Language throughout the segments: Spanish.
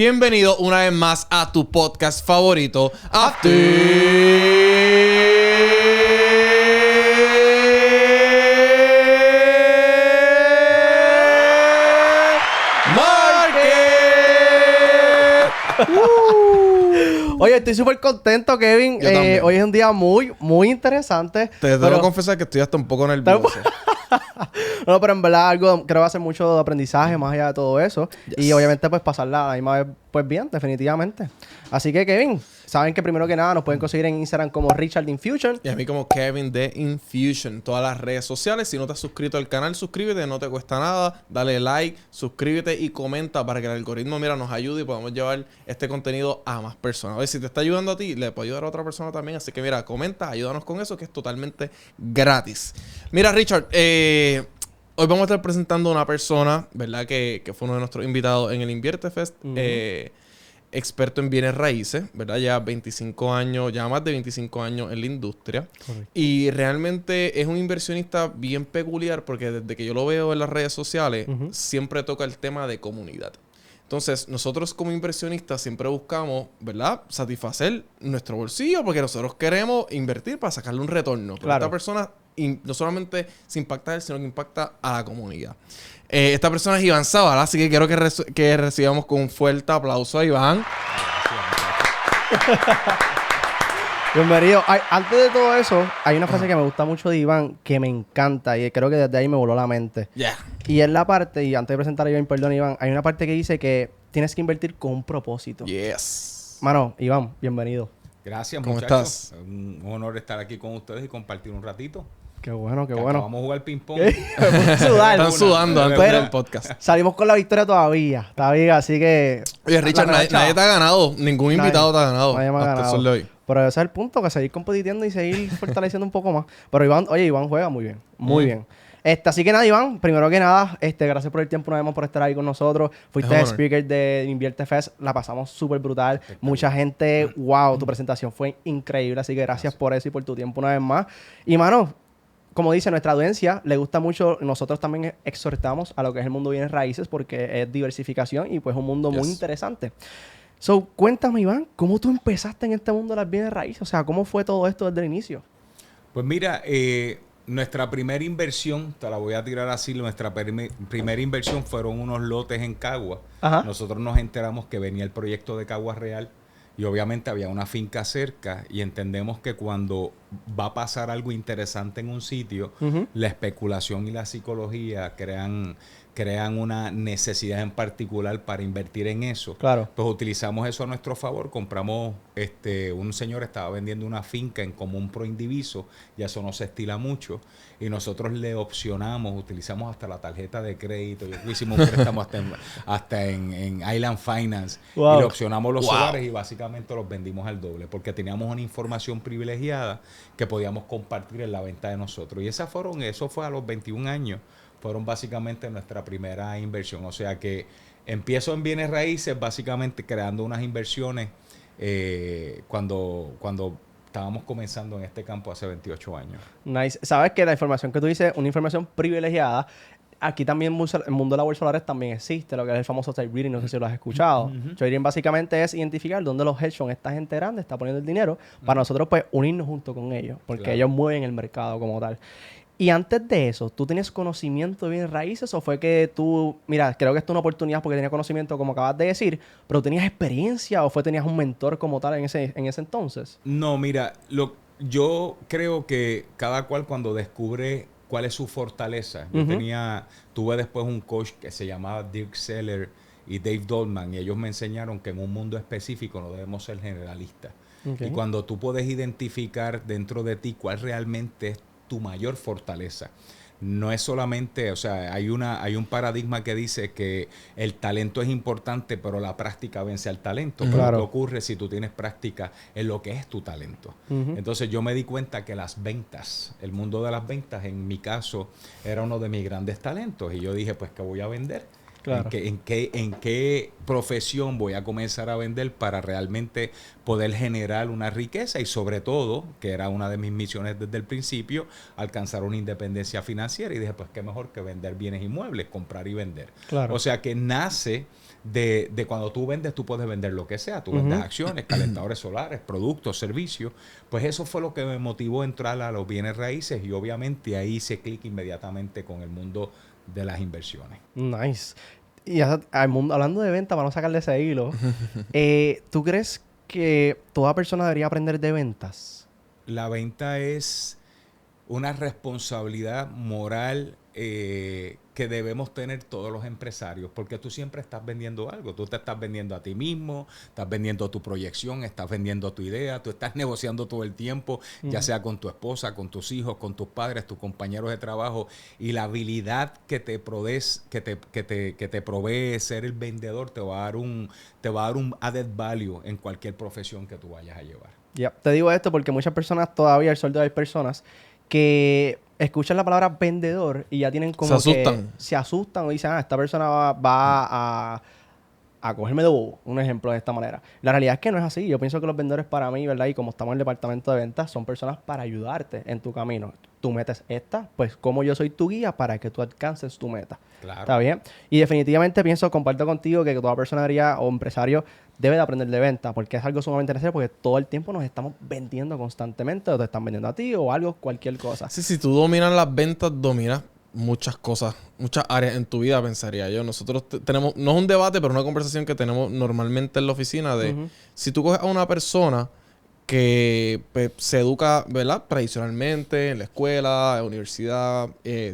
Bienvenido una vez más a tu podcast favorito, After Market. Oye, estoy súper contento, Kevin. Hoy es un día muy interesante. Te debo confesar que estoy hasta un poco nervioso. No, pero en verdad algo creo que va a ser mucho de aprendizaje más allá de todo eso. Yes. Y obviamente pues pasarla a la misma vez pues bien, definitivamente. Así que Kevin, saben que primero que nada nos pueden conseguir en Instagram como Richard Infusion. Y a mí como Kevin de Infusion. Todas las redes sociales. Si no te has suscrito al canal, suscríbete. No te cuesta nada. Dale like, suscríbete y comenta para que el algoritmo, nos ayude y podamos llevar este contenido a más personas. A ver, si te está ayudando a ti, le puede ayudar a otra persona también. Así que comenta, ayúdanos con eso que es totalmente gratis. Mira, Richard, hoy vamos a estar presentando a una persona, ¿verdad? Que fue uno de nuestros invitados en el Invierte Fest. Experto en bienes raíces, ¿verdad? Ya más de 25 años en la industria. Correcto. Y realmente es un inversionista bien peculiar porque desde que yo lo veo en las redes sociales, siempre toca el tema de comunidad. Entonces, nosotros como inversionistas siempre buscamos, ¿verdad? Satisfacer nuestro bolsillo porque nosotros queremos invertir para sacarle un retorno. Pero esta persona no solamente se impacta a él, sino que impacta a la comunidad. Esta persona es Iván Zavala, así que quiero que recibamos con un fuerte aplauso a Iván. Bienvenido. Antes de todo eso, hay una frase que me gusta mucho de Iván, que me encanta, y creo que desde ahí me voló la mente. Y es la parte, y antes de presentar a Iván, perdón, Iván, hay una parte que dice que tienes que invertir con un propósito. Mano, Iván, bienvenido. Gracias, ¿Cómo muchachos. estás? Un honor estar aquí con ustedes y compartir un ratito. Qué bueno, qué bueno. Vamos a jugar ping-pong. Están sudando antes del podcast. Salimos con la victoria todavía. Está bien, así que... Oye, Richard, nadie te ha ganado. Ningún invitado te ha ganado. Nadie me ha ganado. El de hoy. Pero ese es el punto, que seguir compitiendo y seguir fortaleciendo un poco más. Pero Iván juega muy bien. Muy bien. Así que nada, Iván, primero que nada, gracias por el tiempo una vez más por estar ahí con nosotros. Fuiste speaker de Invierte Fest, la pasamos súper brutal. Mucha gente, wow, tu presentación fue increíble, así que gracias por eso y por tu tiempo una vez más. Y mano, como dice nuestra audiencia, le gusta mucho, nosotros también exhortamos a lo que es el mundo de bienes raíces porque es diversificación y pues un mundo muy interesante. So, cuéntame, Iván, ¿cómo tú empezaste en este mundo de las bienes raíces? O sea, ¿cómo fue todo esto desde el inicio? Pues mira, nuestra primera inversión, te la voy a tirar así, nuestra primera inversión fueron unos lotes en Cagua. Ajá. Nosotros nos enteramos que venía el proyecto de Cagua Real y obviamente había una finca cerca y entendemos que cuando va a pasar algo interesante en un sitio, la especulación y la psicología crean una necesidad en particular para invertir en eso. Claro. Pues utilizamos eso a nuestro favor. Compramos, un señor estaba vendiendo una finca en común pro indiviso, y eso no se estila mucho. Y nosotros le opcionamos, utilizamos hasta la tarjeta de crédito. Yo hicimos un préstamo hasta en Island Finance. Wow. Y le opcionamos los solares y básicamente los vendimos al doble, porque teníamos una información privilegiada que podíamos compartir en la venta de nosotros. Y eso fue a los 21 años. Fueron básicamente nuestra primera inversión. O sea que empiezo en bienes raíces básicamente creando unas inversiones cuando estábamos comenzando en este campo hace 28 años. Nice. Sabes que la información que tú dices, una información privilegiada, aquí también el mundo de la bolsa de valores también existe, lo que es el famoso trade reading, no sé si lo has escuchado. Trade reading básicamente es identificar dónde los hedge funds, esta gente grande, está poniendo el dinero, para nosotros pues unirnos junto con ellos, porque ellos mueven el mercado como tal. Y antes de eso, ¿tú tenías conocimiento de bienes raíces o fue que tú, mira, creo que esto es una oportunidad porque tenías conocimiento como acabas de decir, pero tenías experiencia o tenías un mentor como tal en ese entonces? No, mira, yo creo que cada cual cuando descubre cuál es su fortaleza. Yo tuve después un coach que se llamaba Dirk Seller y Dave Dolman, y ellos me enseñaron que en un mundo específico no debemos ser generalistas. Y cuando tú puedes identificar dentro de ti cuál realmente es tu mayor fortaleza. No es solamente, o sea, hay un paradigma que dice que el talento es importante, pero la práctica vence al talento. Pero ¿qué ocurre si tú tienes práctica en lo que es tu talento? Entonces yo me di cuenta que las ventas, el mundo de las ventas, en mi caso, era uno de mis grandes talentos. Y yo dije, pues, ¿qué voy a vender? Claro. ¿En qué profesión voy a comenzar a vender para realmente poder generar una riqueza? Y sobre todo, que era una de mis misiones desde el principio, alcanzar una independencia financiera. Y dije, pues qué mejor que vender bienes inmuebles, comprar y vender. Claro. O sea que nace de cuando tú vendes, tú puedes vender lo que sea. Tú vendes acciones, calentadores solares, productos, servicios. Pues eso fue lo que me motivó a entrar a los bienes raíces y obviamente ahí hice clic inmediatamente con el mundo de las inversiones. Nice. Y hablando de venta, para no sacarle ese hilo, ¿tú crees que toda persona debería aprender de ventas? La venta es una responsabilidad moral que debemos tener todos los empresarios, porque tú siempre estás vendiendo algo. Tú te estás vendiendo a ti mismo, estás vendiendo tu proyección, estás vendiendo tu idea, tú estás negociando todo el tiempo, ya sea con tu esposa, con tus hijos, con tus padres, tus compañeros de trabajo, y la habilidad que te provee ser el vendedor te va a dar un added value en cualquier profesión que tú vayas a llevar. Ya, te digo esto porque muchas personas todavía, el sueldo hay personas que escuchan la palabra vendedor y ya tienen como se asustan o dicen, esta persona va a cogerme de bobo, un ejemplo de esta manera. La realidad es que no es así. Yo pienso que los vendedores para mí, ¿verdad? Y como estamos en el departamento de ventas, son personas para ayudarte en tu camino. Tu meta es esta, pues como yo soy tu guía para que tú alcances tu meta. Claro. ¿Está bien? Y definitivamente comparto contigo que toda persona o empresario debe de aprender de venta, porque es algo sumamente necesario, porque todo el tiempo nos estamos vendiendo constantemente, o te están vendiendo a ti o algo, cualquier cosa. Sí, si tú dominas las ventas, dominas muchas cosas, muchas áreas en tu vida, pensaría yo. Nosotros tenemos, no es un debate, pero una conversación que tenemos normalmente en la oficina de si tú coges a una persona que pues, se educa, ¿verdad? Tradicionalmente en la escuela, en la universidad,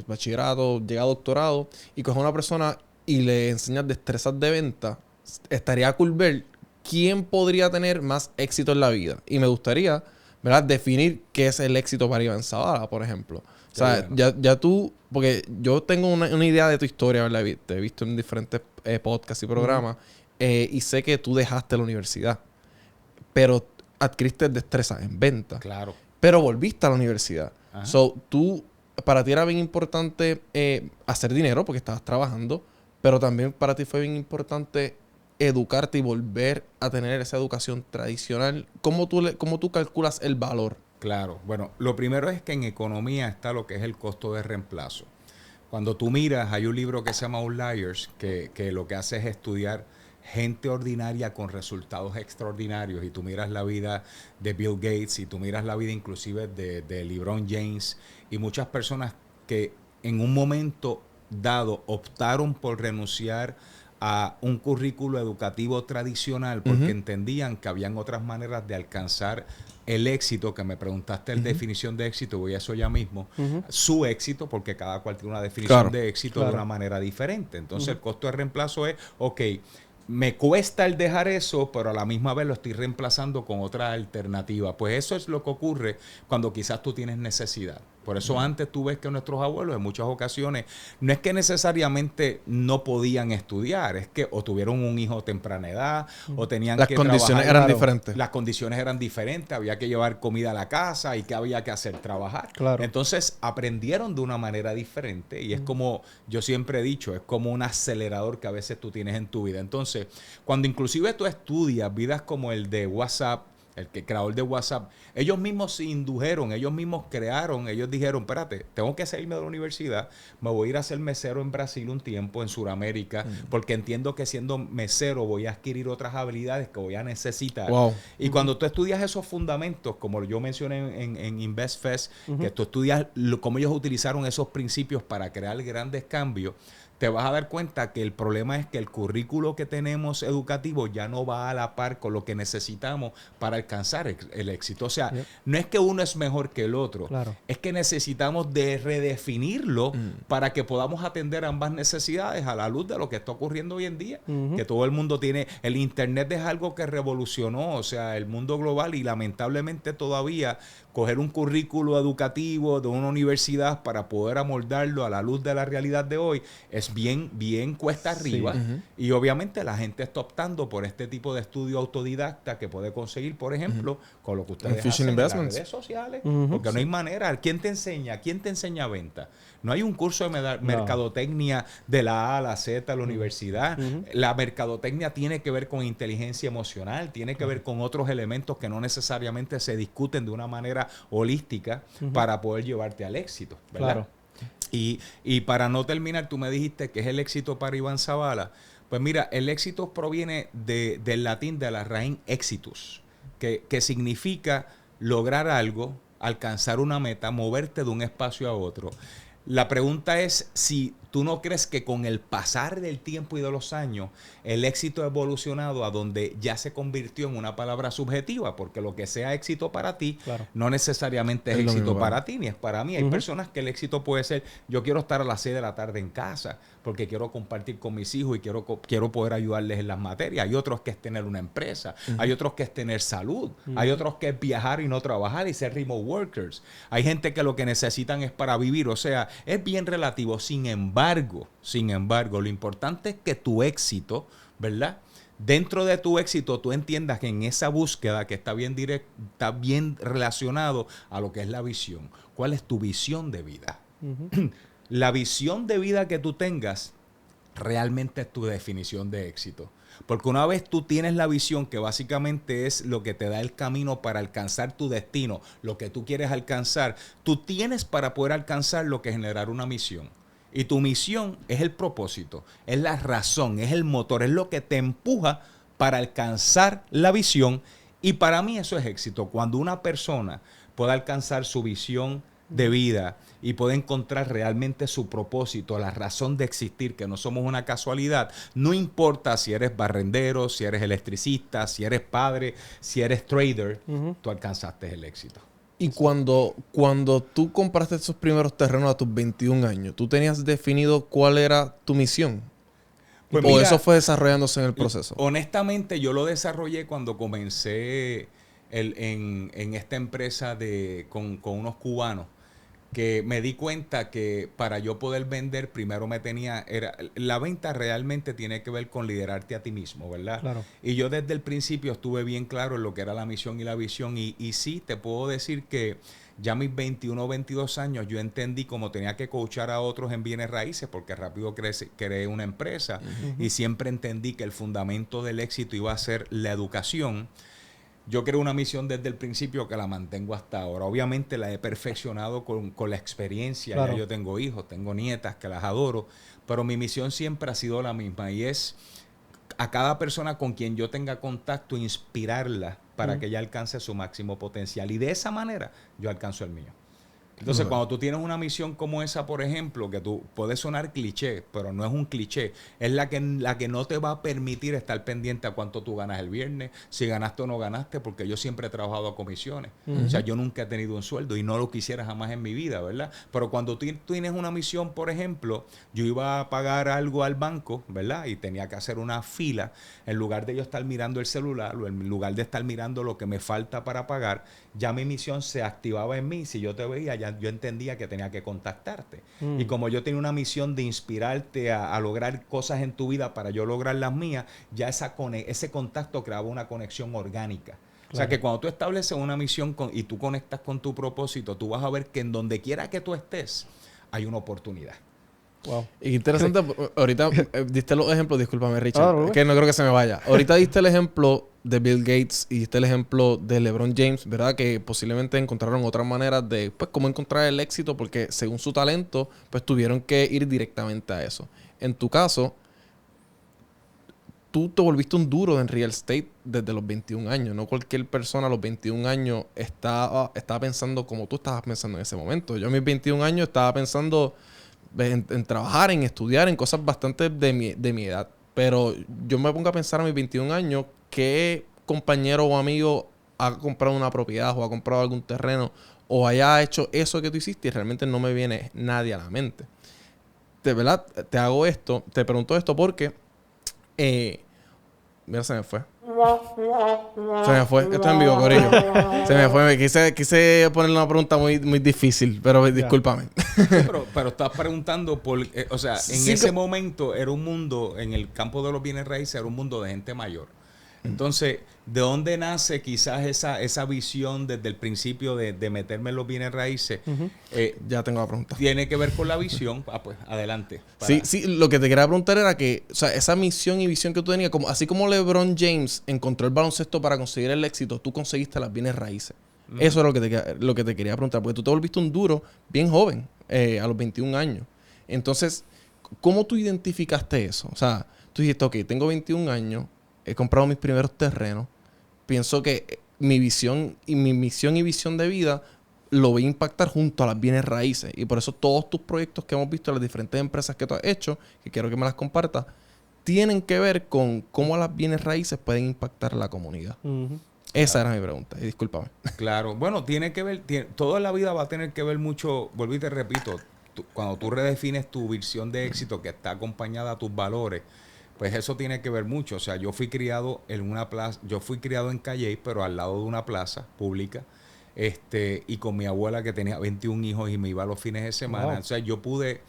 bachillerato, llega a doctorado, y coges a una persona y le enseñas destrezas de venta, estaría cool ver quién podría tener más éxito en la vida. Y me gustaría, ¿verdad?, definir qué es el éxito para Iván Zavala, por ejemplo. O sea, bueno, ya tú... Porque yo tengo una idea de tu historia, ¿verdad? Te he visto en diferentes podcasts y programas. Y sé que tú dejaste la universidad. Pero adquiriste destreza en venta. Claro. Pero volviste a la universidad. So, para ti era bien importante hacer dinero porque estabas trabajando. Pero también para ti fue bien importante educarte y volver a tener esa educación tradicional. ¿Cómo tú calculas el valor? Claro. Bueno, lo primero es que en economía está lo que es el costo de reemplazo. Cuando tú miras, hay un libro que se llama Outliers, que lo que hace es estudiar gente ordinaria con resultados extraordinarios. Y tú miras la vida de Bill Gates y tú miras la vida inclusive de LeBron James y muchas personas que en un momento dado optaron por renunciar a un currículo educativo tradicional porque entendían que habían otras maneras de alcanzar el éxito, que me preguntaste la definición de éxito, voy a eso ya mismo, su éxito, porque cada cual tiene una definición de éxito de una manera diferente. Entonces el costo de reemplazo es, ok, me cuesta el dejar eso, pero a la misma vez lo estoy reemplazando con otra alternativa. Pues eso es lo que ocurre cuando quizás tú tienes necesidad. Por eso antes tú ves que nuestros abuelos en muchas ocasiones no es que necesariamente no podían estudiar, es que o tuvieron un hijo a temprana edad o tenían que trabajar. Las condiciones eran diferentes. Las condiciones eran diferentes, había que llevar comida a la casa y que había que hacer trabajar. Claro. Entonces aprendieron de una manera diferente y es como, yo siempre he dicho, es como un acelerador que a veces tú tienes en tu vida. Entonces, cuando inclusive tú estudias vidas como el de WhatsApp, el creador de WhatsApp, ellos mismos se indujeron, ellos mismos crearon, ellos dijeron, espérate, tengo que salirme de la universidad, me voy a ir a ser mesero en Brasil un tiempo, en Sudamérica, porque entiendo que siendo mesero voy a adquirir otras habilidades que voy a necesitar. Wow. Y cuando tú estudias esos fundamentos, como yo mencioné en InvestFest, que tú estudias cómo ellos utilizaron esos principios para crear grandes cambios, te vas a dar cuenta que el problema es que el currículo que tenemos educativo ya no va a la par con lo que necesitamos para alcanzar el éxito. O sea, no es que uno es mejor que el otro, es que necesitamos de redefinirlo para que podamos atender ambas necesidades a la luz de lo que está ocurriendo hoy en día. Que todo el mundo tiene, el internet es algo que revolucionó, o sea, el mundo global, y lamentablemente todavía coger un currículo educativo de una universidad para poder amoldarlo a la luz de la realidad de hoy es es bien cuesta arriba. Y obviamente la gente está optando por este tipo de estudio autodidacta que puede conseguir, por ejemplo, con lo que ustedes hacen en las redes sociales. Porque no hay manera. ¿Quién te enseña? ¿Quién te enseña venta? No hay un curso de mercadotecnia de la A a la Z a la universidad. La mercadotecnia tiene que ver con inteligencia emocional, tiene que ver con otros elementos que no necesariamente se discuten de una manera holística para poder llevarte al éxito, ¿verdad? Claro. Y para no terminar, tú me dijiste que es el éxito para Iván Zavala. Pues mira, el éxito proviene del latín de la raíz exitus, que significa lograr algo, alcanzar una meta, moverte de un espacio a otro. La pregunta es si tú no crees que con el pasar del tiempo y de los años, el éxito ha evolucionado a donde ya se convirtió en una palabra subjetiva, porque lo que sea éxito para ti no necesariamente es éxito para ti, ni es para mí. Hay personas que el éxito puede ser, yo quiero estar a las 6 de la tarde en casa, porque quiero compartir con mis hijos y quiero poder ayudarles en las materias. Hay otros que es tener una empresa, hay otros que es tener salud, hay otros que es viajar y no trabajar y ser remote workers. Hay gente que lo que necesitan es para vivir, o sea, es bien relativo. Sin embargo, lo importante es que tu éxito, ¿verdad? Dentro de tu éxito, tú entiendas que en esa búsqueda que está bien relacionado a lo que es la visión. ¿Cuál es tu visión de vida? La visión de vida que tú tengas realmente es tu definición de éxito. Porque una vez tú tienes la visión, que básicamente es lo que te da el camino para alcanzar tu destino, lo que tú quieres alcanzar, tú tienes para poder alcanzar lo que es generar una misión. Y tu misión es el propósito, es la razón, es el motor, es lo que te empuja para alcanzar la visión. Y para mí eso es éxito. Cuando una persona puede alcanzar su visión de vida y puede encontrar realmente su propósito, la razón de existir, que no somos una casualidad, no importa si eres barrendero, si eres electricista, si eres padre, si eres trader, tú alcanzaste el éxito. Y cuando tú compraste esos primeros terrenos a tus 21 años, ¿tú tenías definido cuál era tu misión? Pues ¿O mira, eso fue desarrollándose en el proceso? Honestamente, yo lo desarrollé cuando comencé en esta empresa con unos cubanos, que me di cuenta que para yo poder vender, primero la venta realmente tiene que ver con liderarte a ti mismo, ¿verdad? Claro. Y yo desde el principio estuve bien claro en lo que era la misión y la visión, y sí, te puedo decir que ya a mis 21 o 22 años yo entendí cómo tenía que coachar a otros en bienes raíces, porque rápido creé una empresa, y siempre entendí que el fundamento del éxito iba a ser la educación. Yo creo una misión desde el principio que la mantengo hasta ahora. Obviamente la he perfeccionado con la experiencia. Claro. Ya yo tengo hijos, tengo nietas que las adoro, pero mi misión siempre ha sido la misma, y es a cada persona con quien yo tenga contacto, inspirarla para que ella alcance su máximo potencial. Y de esa manera yo alcanzo el mío. Entonces, cuando tú tienes una misión como esa, por ejemplo, que tú puede sonar cliché, pero no es un cliché, es la que no te va a permitir estar pendiente a cuánto tú ganas el viernes, si ganaste o no ganaste, porque yo siempre he trabajado a comisiones. O sea, yo nunca he tenido un sueldo y no lo quisiera jamás en mi vida, ¿verdad? Pero cuando tú tienes una misión, por ejemplo, yo iba a pagar algo al banco, ¿verdad? Y tenía que hacer una fila, en lugar de yo estar mirando el celular, o en lugar de estar mirando lo que me falta para pagar, ya mi misión se activaba en mí. Si yo te veía, ya yo entendía que tenía que contactarte. Y como yo tenía una misión de inspirarte a lograr cosas en tu vida para yo lograr las mías, ya ese contacto creaba una conexión orgánica. Claro. O sea que cuando tú estableces una misión y tú conectas con tu propósito, tú vas a ver que en donde quiera que tú estés, hay una oportunidad. Wow. Y interesante, ahorita diste los ejemplos, discúlpame Richard, que no creo que se me vaya. Ahorita diste el ejemplo de Bill Gates y diste el ejemplo de LeBron James, ¿verdad? Que posiblemente encontraron otras maneras de, pues, cómo encontrar el éxito, porque según su talento, pues tuvieron que ir directamente a eso. En tu caso, tú te volviste un duro en real estate desde los 21 años. No cualquier persona a los 21 años estaba pensando como tú estabas pensando en ese momento. Yo a mis 21 años estaba pensando en trabajar, en estudiar, en cosas bastante de mi edad. Pero yo me pongo a pensar a mis 21 años, ¿qué compañero o amigo ha comprado una propiedad o ha comprado algún terreno o haya hecho eso que tú hiciste? Y realmente no me viene nadie a la mente. De verdad, te pregunto esto porque... mira, se me fue. Se me fue. Esto es en vivo, corillo. Se me fue. Quise ponerle una pregunta muy, muy difícil, pero discúlpame. Pero estás preguntando por... o sea, en Sí, ese momento era un mundo, en el campo de los bienes raíces, era un mundo de gente mayor. Entonces, ¿de dónde nace quizás esa visión desde el principio de meterme en los bienes raíces? Ya tengo la pregunta. Tiene que ver con la visión. Pues adelante. Sí, lo que te quería preguntar era que, o sea, esa misión y visión que tú tenías, así como LeBron James encontró el baloncesto para conseguir el éxito, tú conseguiste las bienes raíces. Eso es lo que te quería preguntar, porque tú te volviste un duro bien joven, a los 21 años. Entonces, ¿cómo tú identificaste eso? O sea, tú dijiste, ok, tengo 21 años, he comprado mis primeros terrenos, pienso que mi visión y misión y visión de vida lo voy a impactar junto a las bienes raíces. Y por eso todos tus proyectos que hemos visto, las diferentes empresas que tú has hecho, que quiero que me las compartas, tienen que ver con cómo las bienes raíces pueden impactar la comunidad. Esa era mi pregunta. Y discúlpame. Claro. Bueno, tiene que ver... toda la vida va a tener que ver mucho... Vuelvo y te repito. Cuando tú redefines tu visión de éxito que está acompañada a tus valores, pues eso tiene que ver mucho. O sea, yo fui criado en una plaza... Yo fui criado en Calley, pero al lado de una plaza pública. Y con mi abuela que tenía 21 hijos y me iba los fines de semana. Wow. O sea, yo pude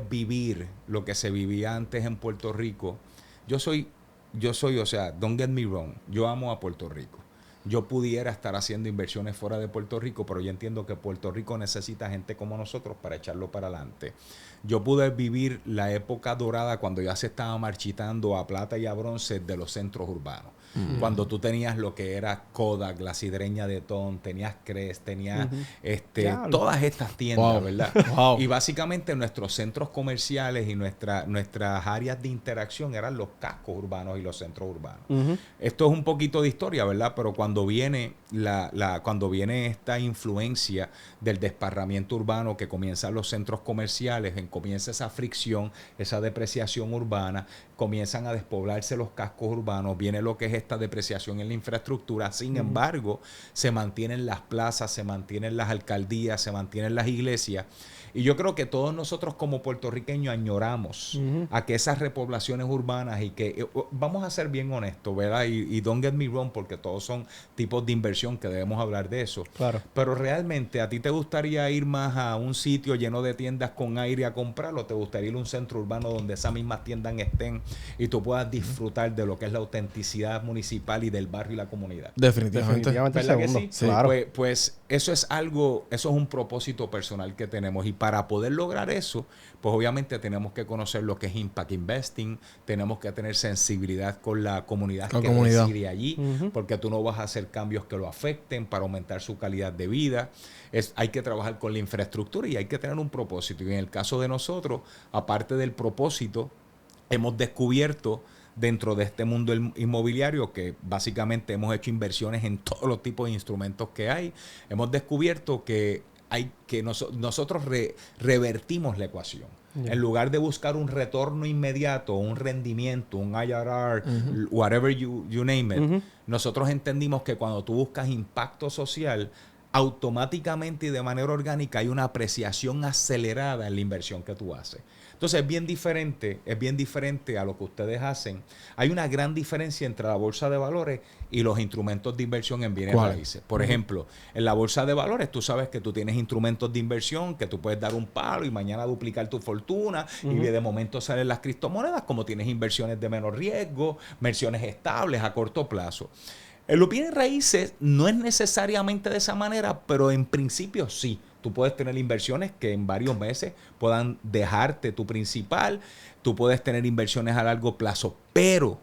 vivir lo que se vivía antes en Puerto Rico. Yo soy, o sea, don't get me wrong, yo amo a Puerto Rico. Yo pudiera estar haciendo inversiones fuera de Puerto Rico, pero yo entiendo que Puerto Rico necesita gente como nosotros para echarlo para adelante. Yo pude vivir la época dorada cuando ya se estaba marchitando a plata y a bronce de los centros urbanos. Cuando tú tenías lo que era Kodak, la Sidreña de Ton, tenías Crest, tenías todas estas tiendas, ¿verdad? Y básicamente nuestros centros comerciales y nuestras áreas de interacción eran los cascos urbanos y los centros urbanos. Esto es un poquito de historia, ¿verdad? Pero cuando viene cuando viene esta influencia del desparramiento urbano que comienzan los centros comerciales, comienza esa fricción, esa depreciación urbana, comienzan a despoblarse los cascos urbanos, viene lo que es esta depreciación en la infraestructura. Sin embargo, se mantienen las plazas, se mantienen las alcaldías, se mantienen las iglesias. Y yo creo que todos nosotros como puertorriqueños añoramos a que esas repoblaciones urbanas y que, vamos a ser bien honestos, ¿verdad? Y don't get me wrong, porque todos son tipos de inversión que debemos hablar de eso. Claro. Pero realmente, ¿a ti te gustaría ir más a un sitio lleno de tiendas con aire a comprar o te gustaría ir a un centro urbano donde esas mismas tiendas estén y tú puedas disfrutar de lo que es la autenticidad municipal y del barrio y la comunidad? Definitivamente. ¿Verdad que sí? Sí. Claro. Pues eso es algo, eso es un propósito personal que tenemos. Y para poder lograr eso, pues obviamente tenemos que conocer lo que es Impact Investing, tenemos que tener sensibilidad con la comunidad reside allí, porque tú no vas a hacer cambios que lo afecten para aumentar su calidad de vida. Hay que trabajar con la infraestructura y hay que tener un propósito. Y en el caso de nosotros, aparte del propósito, hemos descubierto dentro de este mundo inmobiliario que básicamente hemos hecho inversiones en todos los tipos de instrumentos que hay. Hemos descubierto que nosotros revertimos la ecuación. En lugar de buscar un retorno inmediato, un rendimiento, un IRR, whatever you name it, nosotros entendimos que cuando tú buscas impacto social, automáticamente y de manera orgánica hay una apreciación acelerada en la inversión que tú haces. Entonces es bien diferente a lo que ustedes hacen. Hay una gran diferencia entre la bolsa de valores y los instrumentos de inversión en bienes raíces. Por ejemplo, en la bolsa de valores tú sabes que tú tienes instrumentos de inversión que tú puedes dar un palo y mañana duplicar tu fortuna y de momento salen las criptomonedas, como tienes inversiones de menor riesgo, inversiones estables a corto plazo. En los bienes raíces no es necesariamente de esa manera, pero en principio sí. Tú puedes tener inversiones que en varios meses puedan dejarte tu principal. Tú puedes tener inversiones a largo plazo. Pero,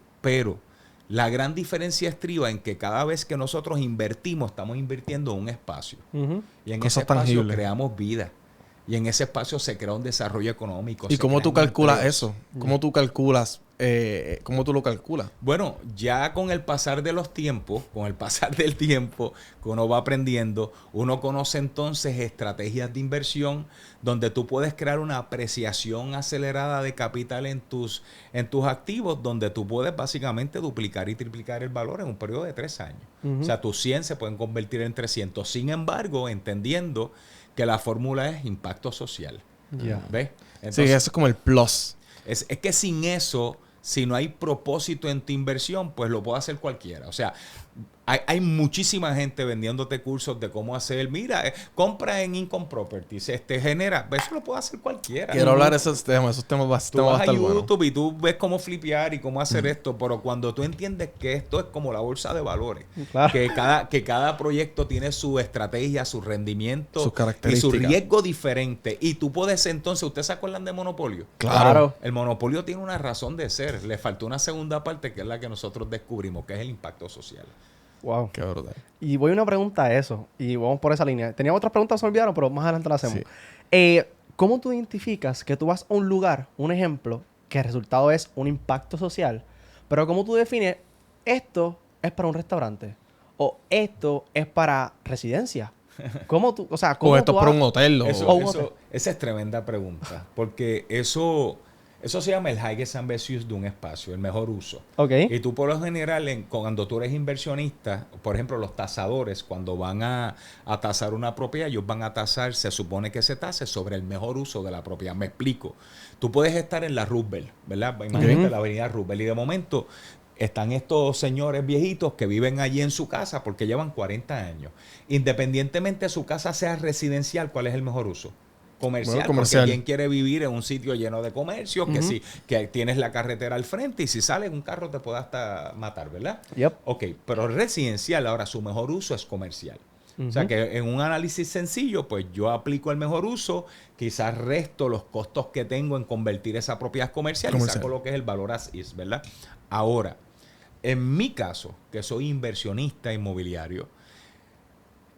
la gran diferencia estriba en que cada vez que nosotros invertimos, estamos invirtiendo en un espacio. Y en ese espacio creamos vida. Y en ese espacio se crea un desarrollo económico. ¿Y cómo tú calculas eso? ¿Cómo tú calculas? ¿Cómo tú lo calculas? Bueno, ya con el pasar de los tiempos, que uno va aprendiendo, uno conoce entonces estrategias de inversión donde tú puedes crear una apreciación acelerada de capital en tus activos, donde tú puedes básicamente duplicar y triplicar el valor en un periodo de 3 años. O sea, tus 100 se pueden convertir en 300. Sin embargo, entendiendo que la fórmula es impacto social. ¿Ves? Entonces, sí, eso es como el plus. Es que sin eso si no hay propósito en tu inversión, pues lo puede hacer cualquiera. O sea, hay muchísima gente vendiéndote cursos de cómo hacer. Mira, compra en Income Properties, genera. Eso lo puede hacer cualquiera. Quiero hablar de esos temas Tú va a vas a estar YouTube bueno. y tú ves cómo flipear y cómo hacer esto, pero cuando tú entiendes que esto es como la bolsa de valores, Claro. que cada proyecto tiene su estrategia, su rendimiento Sus y su características. riesgo diferente, y tú puedes entonces, ¿ustedes se acuerdan de Monopolio? Claro. El monopolio tiene una razón de ser. Le faltó una segunda parte que es la que nosotros descubrimos, que es el impacto social. Wow. Qué brutal. Y voy a una pregunta a eso. Y vamos por esa línea. Tenía otras preguntas, se olvidaron, pero más adelante las hacemos. Sí. ¿Cómo tú identificas que tú vas a un lugar, un ejemplo, que el resultado es un impacto social? Pero ¿cómo tú defines esto es para un restaurante? O esto es para residencia. ¿Cómo tú, o sea, cómo O esto tú es para un hotel. Esa es tremenda pregunta, porque eso se llama el highest and best use de un espacio, el mejor uso. Ok. Y tú por lo general, cuando tú eres inversionista, por ejemplo, los tasadores, cuando van a tasar una propiedad, ellos van a tasar, se supone que se tase sobre el mejor uso de la propiedad. Me explico. Tú puedes estar en la Roosevelt, ¿verdad? Imagínate la avenida Roosevelt, y de momento están estos señores viejitos que viven allí en su casa porque llevan 40 años. Independientemente de su casa sea residencial, ¿cuál es el mejor uso? Comercial, Bueno, comercial. porque quien quiere vivir en un sitio lleno de comercio, que tienes la carretera al frente y si sale un carro te puede hasta matar, ¿verdad? Yep. Ok, pero residencial ahora su mejor uso es comercial. O sea que en un análisis sencillo, pues yo aplico el mejor uso, quizás resto los costos que tengo en convertir esa propiedad comercial y saco lo que es el valor as is, ¿verdad? Ahora, en mi caso, que soy inversionista inmobiliario,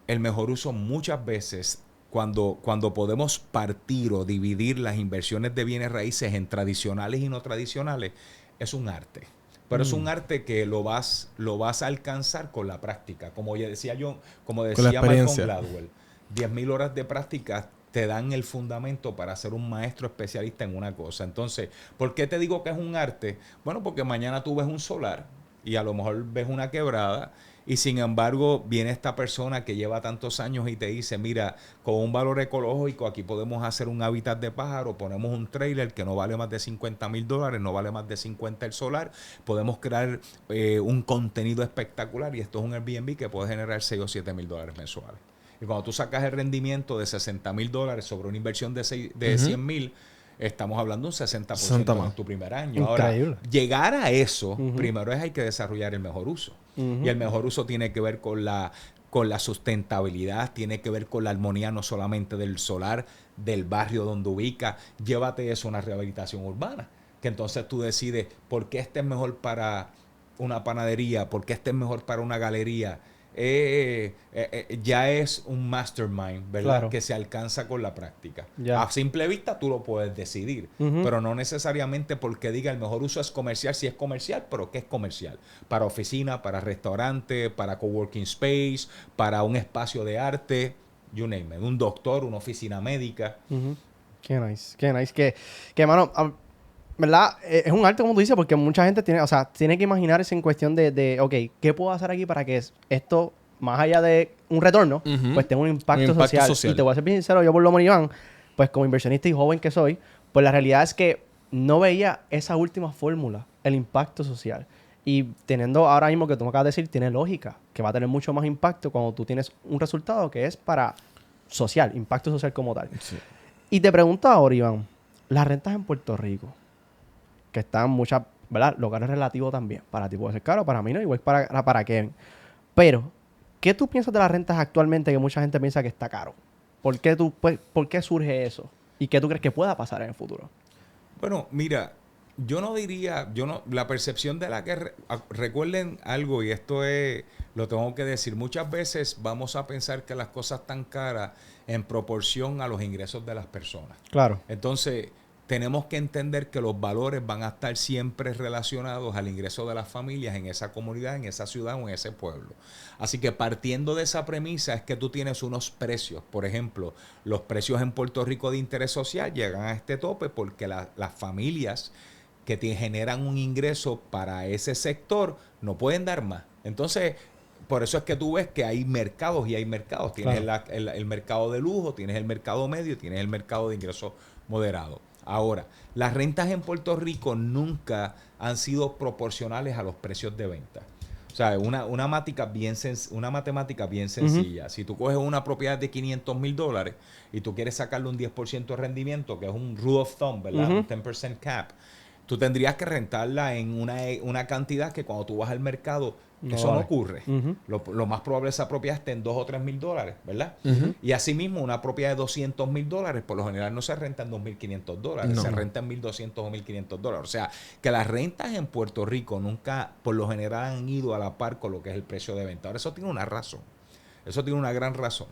el mejor uso muchas veces, cuando podemos partir o dividir las inversiones de bienes raíces en tradicionales y no tradicionales, es un arte. Pero es un arte que lo vas a alcanzar con la práctica. Como decía Malcolm Gladwell, 10,000 horas de práctica te dan el fundamento para ser un maestro especialista en una cosa. Entonces, ¿por qué te digo que es un arte? Bueno, porque mañana tú ves un solar y a lo mejor ves una quebrada y sin embargo viene esta persona que lleva tantos años y te dice, mira, con un valor ecológico aquí podemos hacer un hábitat de pájaro, ponemos un trailer que no vale más de $50,000, no vale más de 50 el solar, podemos crear un contenido espectacular y esto es un Airbnb que puede generar $6,000 o $7,000 mensuales. Y cuando tú sacas el rendimiento de $60,000 sobre una inversión de 100,000, estamos hablando de un 60% en tu primer año. Increíble. Ahora, llegar a eso, primero hay que desarrollar el mejor uso. Y el mejor uso tiene que ver con la sustentabilidad, tiene que ver con la armonía no solamente del solar, del barrio donde ubica. Llévate eso a una rehabilitación urbana. Que entonces tú decides por qué este es mejor para una panadería, por qué este es mejor para una galería. Ya es un mastermind, ¿verdad? Claro. Que se alcanza con la práctica. Ya. A simple vista tú lo puedes decidir, pero no necesariamente porque diga el mejor uso es comercial, si es comercial, pero ¿qué es comercial? Para oficina, para restaurante, para coworking space, para un espacio de arte, you name it, un doctor, una oficina médica. Qué nice, qué nice. Que mano, ¿verdad? Es un arte, como tú dices, porque mucha gente tiene que imaginarse en cuestión de ok, ¿qué puedo hacer aquí para que esto, más allá de un retorno, pues tenga un impacto social? Y te voy a ser bien sincero, yo por lo menos, Iván, pues como inversionista y joven que soy, pues la realidad es que no veía esa última fórmula, el impacto social. Y teniendo ahora mismo que tú me acabas de decir, tiene lógica, que va a tener mucho más impacto cuando tú tienes un resultado que es para social, impacto social como tal. Sí. Y te pregunto ahora, Iván, las rentas en Puerto Rico, que están muchas, ¿verdad? Locales relativos también. Para ti puede ser caro, para mí no, igual para Kevin. Pero, ¿qué tú piensas de las rentas actualmente que mucha gente piensa que está caro? ¿Por qué surge eso? ¿Y qué tú crees que pueda pasar en el futuro? Bueno, mira, la percepción de recuerden algo, y esto lo tengo que decir, muchas veces vamos a pensar que las cosas están caras en proporción a los ingresos de las personas. Claro. Entonces, tenemos que entender que los valores van a estar siempre relacionados al ingreso de las familias en esa comunidad, en esa ciudad o en ese pueblo. Así que partiendo de esa premisa es que tú tienes unos precios. Por ejemplo, los precios en Puerto Rico de interés social llegan a este tope porque las familias que generan un ingreso para ese sector no pueden dar más. Entonces, por eso es que tú ves que hay mercados y hay mercados. Tienes el mercado de lujo, tienes el mercado medio, tienes el mercado de ingresos moderados. Ahora, las rentas en Puerto Rico nunca han sido proporcionales a los precios de venta. O sea, una matemática bien sencilla. Si tú coges una propiedad de $500,000 y tú quieres sacarle un 10% de rendimiento, que es un rule of thumb, ¿verdad? Un 10% cap, tú tendrías que rentarla en una cantidad que cuando tú vas al mercado, eso no ocurre. Lo más probable es que esa propiedad esté en $2,000 o $3,000, ¿verdad? Y asimismo, una propiedad de $200,000, por lo general no se renta en $2,500, se renta en $1,200 o $1,500. O sea, que las rentas en Puerto Rico nunca, por lo general, han ido a la par con lo que es el precio de venta. Ahora, eso tiene una razón. Eso tiene una gran razón.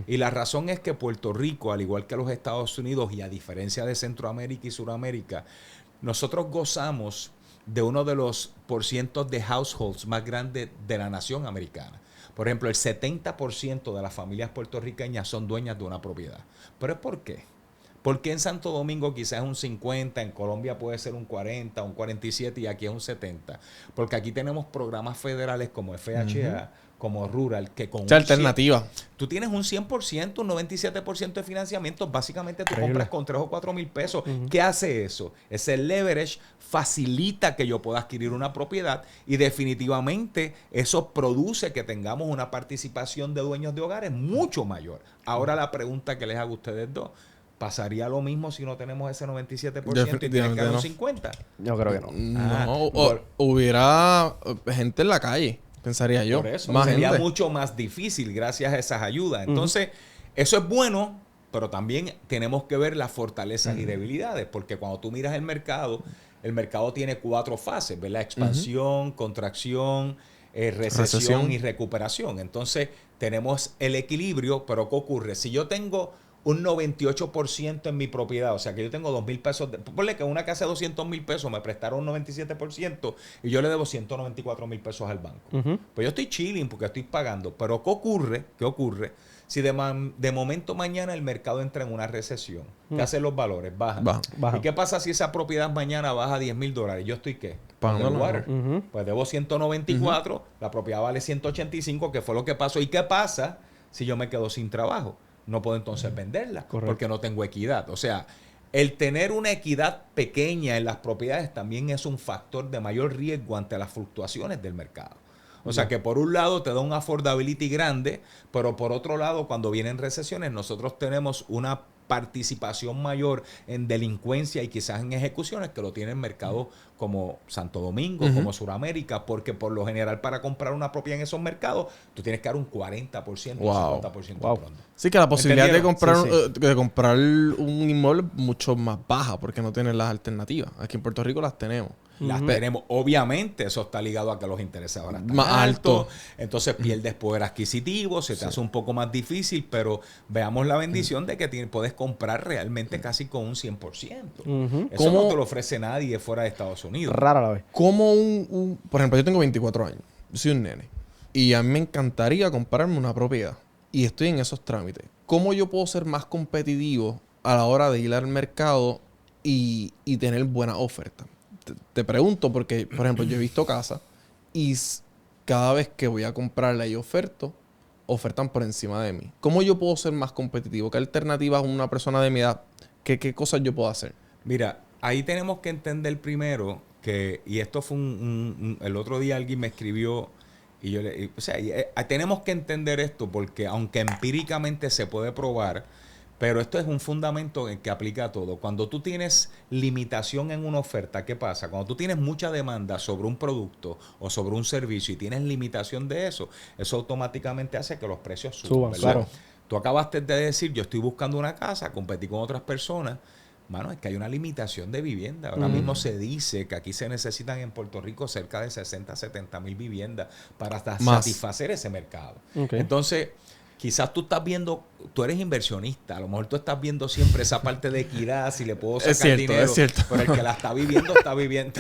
Y la razón es que Puerto Rico, al igual que los Estados Unidos y a diferencia de Centroamérica y Sudamérica, nosotros gozamos de uno de los porcientos de households más grandes de la nación americana. Por ejemplo, el 70% de las familias puertorriqueñas son dueñas de una propiedad. ¿Pero es por qué? Porque en Santo Domingo quizás es un 50, en Colombia puede ser un 40, un 47 y aquí es un 70. Porque aquí tenemos programas federales como FHA, como Rural, que con alternativa. Tú tienes un 100%, un 97% de financiamiento. Básicamente tú compras con 3 o 4 mil pesos. ¿Qué hace eso? Ese leverage facilita que yo pueda adquirir una propiedad y definitivamente eso produce que tengamos una participación de dueños de hogares mucho mayor. Ahora la pregunta que les hago a ustedes dos. ¿Pasaría lo mismo si no tenemos ese 97% y tienen que dar un 50%? Yo creo que no. No, hubiera gente en la calle, pensaría yo. Por eso, más sería gente. mucho más difícil gracias a esas ayudas. Entonces, eso es bueno, pero también tenemos que ver las fortalezas y debilidades, porque cuando tú miras el mercado tiene 4 fases, ¿verdad? Expansión, contracción, recesión y recuperación. Entonces, tenemos el equilibrio, pero ¿qué ocurre? Si yo tengo un 98% en mi propiedad, o sea que yo tengo 2,000 pesos, ponle que una casa de 200,000 pesos me prestaron un 97% y yo le debo 194,000 pesos al banco. Pues yo estoy chilling porque estoy pagando, pero ¿qué ocurre? Si de momento mañana el mercado entra en una recesión, ¿qué hacen los valores? Bajan. ¿Y qué pasa si esa propiedad mañana baja $10,000? ¿Yo estoy qué? Pagando. Pues debo 194, la propiedad vale 185, que fue lo que pasó. ¿Y qué pasa si yo me quedo sin trabajo? No puedo entonces venderla porque no tengo equidad. O sea, el tener una equidad pequeña en las propiedades también es un factor de mayor riesgo ante las fluctuaciones del mercado. O sea que por un lado te da un affordability grande, pero por otro lado cuando vienen recesiones nosotros tenemos una participación mayor en delincuencia y quizás en ejecuciones que lo tienen mercados como Santo Domingo, como Sudamérica, porque por lo general para comprar una propiedad en esos mercados tú tienes que dar un 40%, un 50% de pronto. Sí, que la posibilidad de comprar un inmueble es mucho más baja porque no tienen las alternativas. Aquí en Puerto Rico las tenemos. Las tenemos. Obviamente, eso está ligado a que los intereses ahora están más altos. Entonces pierdes poder adquisitivo, se te hace un poco más difícil, pero veamos la bendición de que puedes comprar realmente casi con un 100%. Eso no te lo ofrece nadie fuera de Estados Unidos. Rara la vez. Como por ejemplo, yo tengo 24 años. Soy un nene. Y a mí me encantaría comprarme una propiedad. Y estoy en esos trámites. ¿Cómo yo puedo ser más competitivo a la hora de ir al mercado y tener buena oferta? Te pregunto porque, por ejemplo, yo he visto casas y cada vez que voy a comprarla y ofertan por encima de mí. ¿Cómo yo puedo ser más competitivo? ¿Qué alternativas a una persona de mi edad? ¿Qué cosas yo puedo hacer? Mira, ahí tenemos que entender primero que, y esto fue el otro día alguien me escribió y yo tenemos que entender esto porque aunque empíricamente se puede probar, pero esto es un fundamento en que aplica a todo. Cuando tú tienes limitación en una oferta, ¿qué pasa? Cuando tú tienes mucha demanda sobre un producto o sobre un servicio y tienes limitación de eso automáticamente hace que los precios suban, claro. Tú acabaste de decir, yo estoy buscando una casa, competí con otras personas. Mano, es que hay una limitación de vivienda. Ahora mismo se dice que aquí se necesitan en Puerto Rico cerca de 60, 70 mil viviendas para satisfacer ese mercado. Entonces, quizás tú estás viendo, tú eres inversionista, a lo mejor tú estás viendo siempre esa parte de equidad, si le puedo sacar dinero. Es cierto. Pero el que la está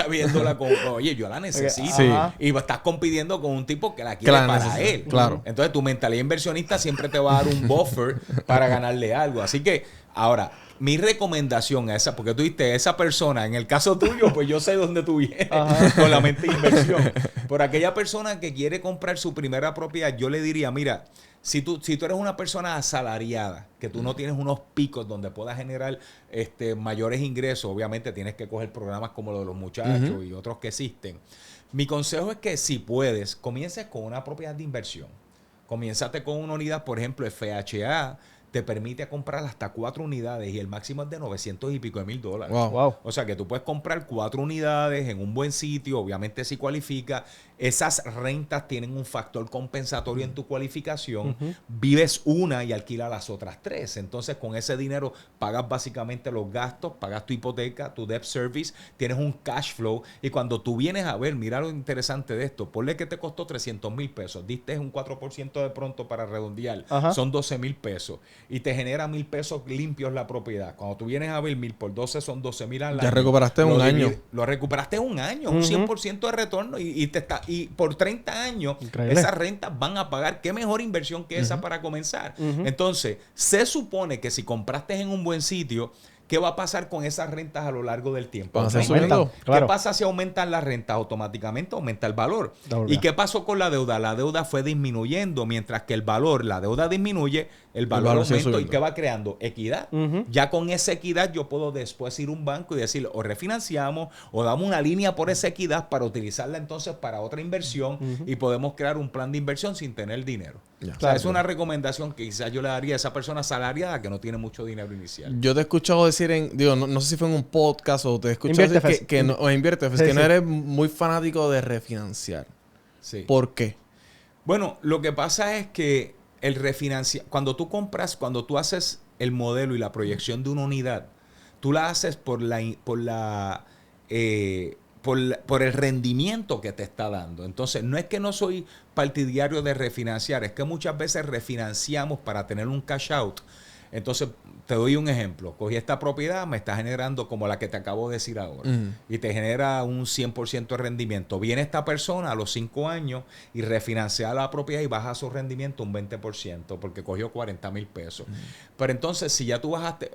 viéndola como, oye, yo la necesito. Sí. Y estás compitiendo con un tipo que la quiere para él. Claro. Entonces tu mentalidad inversionista siempre te va a dar un buffer para ganarle algo. Así que, ahora, mi recomendación a esa, porque tú dijiste, esa persona, en el caso tuyo, pues yo sé dónde tú vienes con la mente de inversión. Por aquella persona que quiere comprar su primera propiedad, yo le diría, mira, Si tú eres una persona asalariada, que tú no tienes unos picos donde puedas generar mayores ingresos, obviamente tienes que coger programas como los de los muchachos y otros que existen. Mi consejo es que si puedes, comiences con una propiedad de inversión. Comiénzate con una unidad, por ejemplo, FHA, te permite comprar hasta 4 unidades y el máximo es de 900 y pico de $1,000. Wow. O sea que tú puedes comprar 4 unidades en un buen sitio, obviamente si cualifica. Esas rentas tienen un factor compensatorio en tu cualificación. Vives una y alquilas las otras 3. Entonces con ese dinero pagas básicamente los gastos, pagas tu hipoteca, tu debt service, tienes un cash flow. Y cuando tú vienes a ver, mira lo interesante de esto, ponle que te costó 300 mil pesos, diste un 4% de pronto para redondear, son 12 mil pesos. Y te genera 1,000 pesos limpios la propiedad. Cuando tú vienes a ver 1,000 por 12 son 12,000 al año. Ya recuperaste un año. Lo recuperaste en un año, un 100% de retorno y por 30 años Increíble. esas rentas van a pagar. ¿Qué mejor inversión que esa para comenzar? Entonces, se supone que si compraste en un buen sitio, ¿qué va a pasar con esas rentas a lo largo del tiempo? Van a seguir subiendo. Claro. ¿Qué pasa si aumentan las rentas? Automáticamente aumenta el valor. Doble. ¿Y qué pasó con la deuda? La deuda fue disminuyendo, mientras que el valor, la deuda disminuye, el valor sigue aumenta. ¿Y subiendo. qué va creando? Equidad. Ya con esa equidad yo puedo después ir a un banco y decir, o refinanciamos o damos una línea por esa equidad para utilizarla entonces para otra inversión y podemos crear un plan de inversión sin tener dinero. Ya. O sea, Claro. es una recomendación que quizás yo le daría a esa persona asalariada que no tiene mucho dinero inicial. Yo te he escuchado decir no sé si fue en un podcast o te he escuchado decir Invierte que no, o Invierte Fest, Sí, que no sí. eres muy fanático de refinanciar. Sí. ¿Por qué? Bueno, lo que pasa es que cuando tú haces el modelo y la proyección de una unidad, tú la haces por el rendimiento que te está dando. Entonces, no es que no soy partidario de refinanciar, es que muchas veces refinanciamos para tener un cash out. Entonces, te doy un ejemplo. Cogí esta propiedad, me está generando como la que te acabo de decir ahora. Y te genera un 100% de rendimiento. Viene esta persona a los 5 años y refinancia la propiedad y baja su rendimiento un 20% porque cogió 40 mil pesos. Pero entonces, si ya tú bajaste,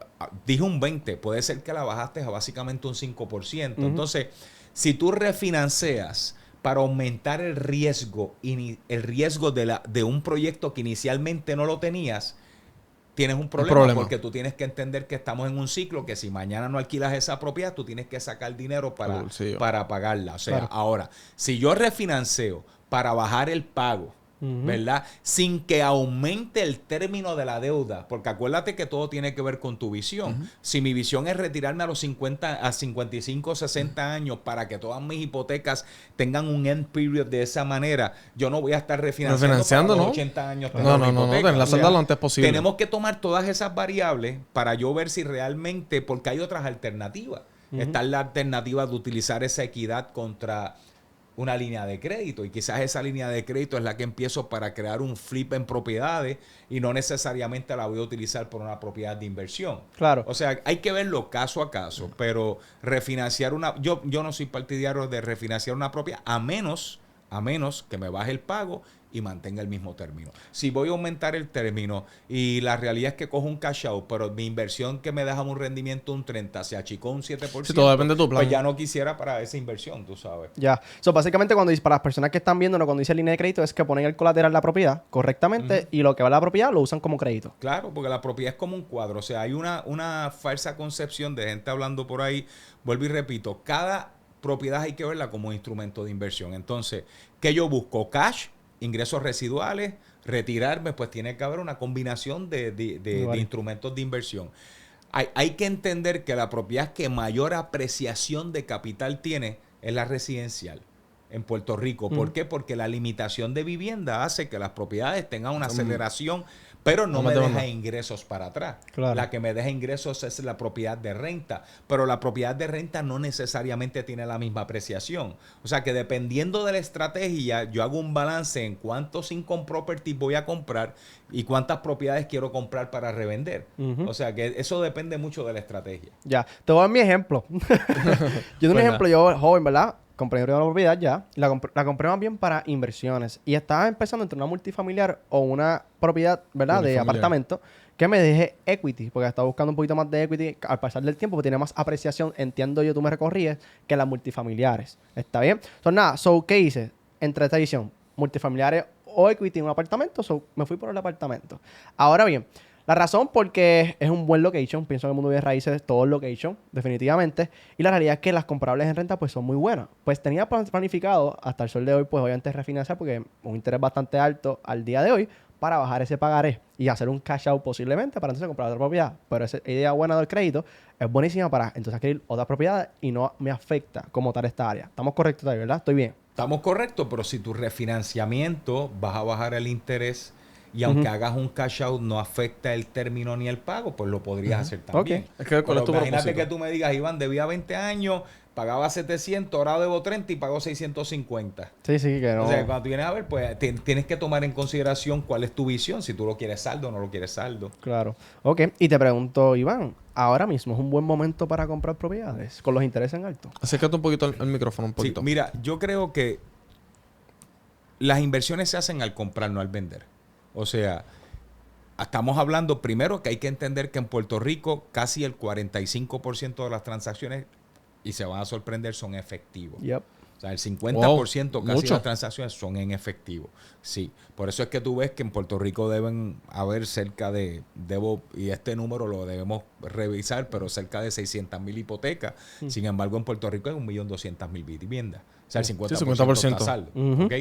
dije un 20, puede ser que la bajaste a básicamente un 5%. Entonces, si tú refinancias para aumentar el riesgo de un proyecto que inicialmente no lo tenías, tienes un problema porque tú tienes que entender que estamos en un ciclo que si mañana no alquilas esa propiedad, tú tienes que sacar dinero para pagarla. O sea, ahora, si yo refinancio para bajar el pago, ¿verdad? Sin que aumente el término de la deuda, porque acuérdate que todo tiene que ver con tu visión. Si mi visión es retirarme a los 55, 60 años para que todas mis hipotecas tengan un end period de esa manera, yo no voy a estar refinanciando para los 80 años. No, tener la salda lo antes posible. Tenemos que tomar todas esas variables para yo ver si realmente, porque hay otras alternativas. Está la alternativa de utilizar esa equidad contra una línea de crédito y quizás esa línea de crédito es la que empiezo para crear un flip en propiedades y no necesariamente la voy a utilizar por una propiedad de inversión. Claro. O sea, hay que verlo caso a caso, pero refinanciar yo no soy partidario de refinanciar una propiedad a menos que me baje el pago y mantenga el mismo término. Si voy a aumentar el término y la realidad es que cojo un cash out, pero mi inversión que me deja un rendimiento un 30%, se achicó un 7%, Sí, todo depende de tu plan. pues ya no quisiera para esa inversión, tú sabes. Ya. Básicamente, para las personas que están viendo, cuando dice línea de crédito, es que ponen el colateral de la propiedad correctamente y lo que va a la propiedad lo usan como crédito. Claro, porque la propiedad es como un cuadro. O sea, hay una falsa concepción de gente hablando por ahí. Vuelvo y repito, cada propiedad hay que verla como instrumento de inversión. Entonces, ¿qué yo busco? Cash, ingresos residuales, retirarme, pues tiene que haber una combinación de instrumentos de inversión. Hay que entender que la propiedad que mayor apreciación de capital tiene es la residencial en Puerto Rico. ¿Por qué? Porque la limitación de vivienda hace que las propiedades tengan una aceleración, pero no me deja ingresos para atrás. Claro. La que me deja ingresos es la propiedad de renta, pero la propiedad de renta no necesariamente tiene la misma apreciación. O sea que dependiendo de la estrategia, yo hago un balance en cuántos income properties voy a comprar y cuántas propiedades quiero comprar para revender. O sea que eso depende mucho de la estrategia. Ya. Te voy a dar mi ejemplo. Yo doy un ejemplo, yo joven, ¿verdad? Compré una propiedad ya. La compré más bien para inversiones. Y estaba empezando entre una multifamiliar o una propiedad, ¿verdad? De apartamento que me deje equity. Porque estaba buscando un poquito más de equity al pasar del tiempo. Porque tiene más apreciación, entiendo yo, tú me recorrías, que las multifamiliares. ¿Está bien? Entonces, nada. ¿Qué hice? Entre esta edición, multifamiliares o equity en un apartamento, me fui por el apartamento. Ahora bien, la razón porque es un buen location, pienso en el mundo de raíces, todo es location, definitivamente, y la realidad es que las comparables en renta pues son muy buenas. Pues tenía planificado hasta el sol de hoy, pues obviamente refinanciar porque un interés bastante alto al día de hoy para bajar ese pagaré y hacer un cash out posiblemente para entonces comprar otra propiedad. Pero esa idea buena del crédito es buenísima para entonces adquirir otras propiedades y no me afecta como tal esta área. ¿Estamos correctos ahí, verdad? Estoy bien. Estamos correctos, pero si tu refinanciamiento vas a bajar el interés y aunque hagas un cash out no afecta el término ni el pago, pues lo podrías hacer también. Ok. Es que ¿cuál es tu Imagínate propósito? que tú me digas, Iván, debía 20 años, pagaba 700, ahora debo 30 y pago 650. Sí, sí, que no. O sea, cuando tú vienes a ver, pues tienes que tomar en consideración cuál es tu visión, si tú lo quieres saldo o no lo quieres saldo. Claro. Ok, y te pregunto, Iván, ¿ahora mismo es un buen momento para comprar propiedades con los intereses en alto? Acércate un poquito al micrófono, un Sí, poquito. mira, yo creo que las inversiones se hacen al comprar, no al vender. O sea, estamos hablando primero que hay que entender que en Puerto Rico casi el 45% de las transacciones, y se van a sorprender, son efectivos. Yep. O sea, el 50% casi de mucho. las transacciones son en efectivo. Sí. Por eso es que tú ves que en Puerto Rico deben haber cerca de, y este número lo debemos revisar, pero cerca de 600,000 hipotecas. Sin embargo, en Puerto Rico hay 1.200.000 viviendas. O sea, el 50%, está saldo. ¿Ok?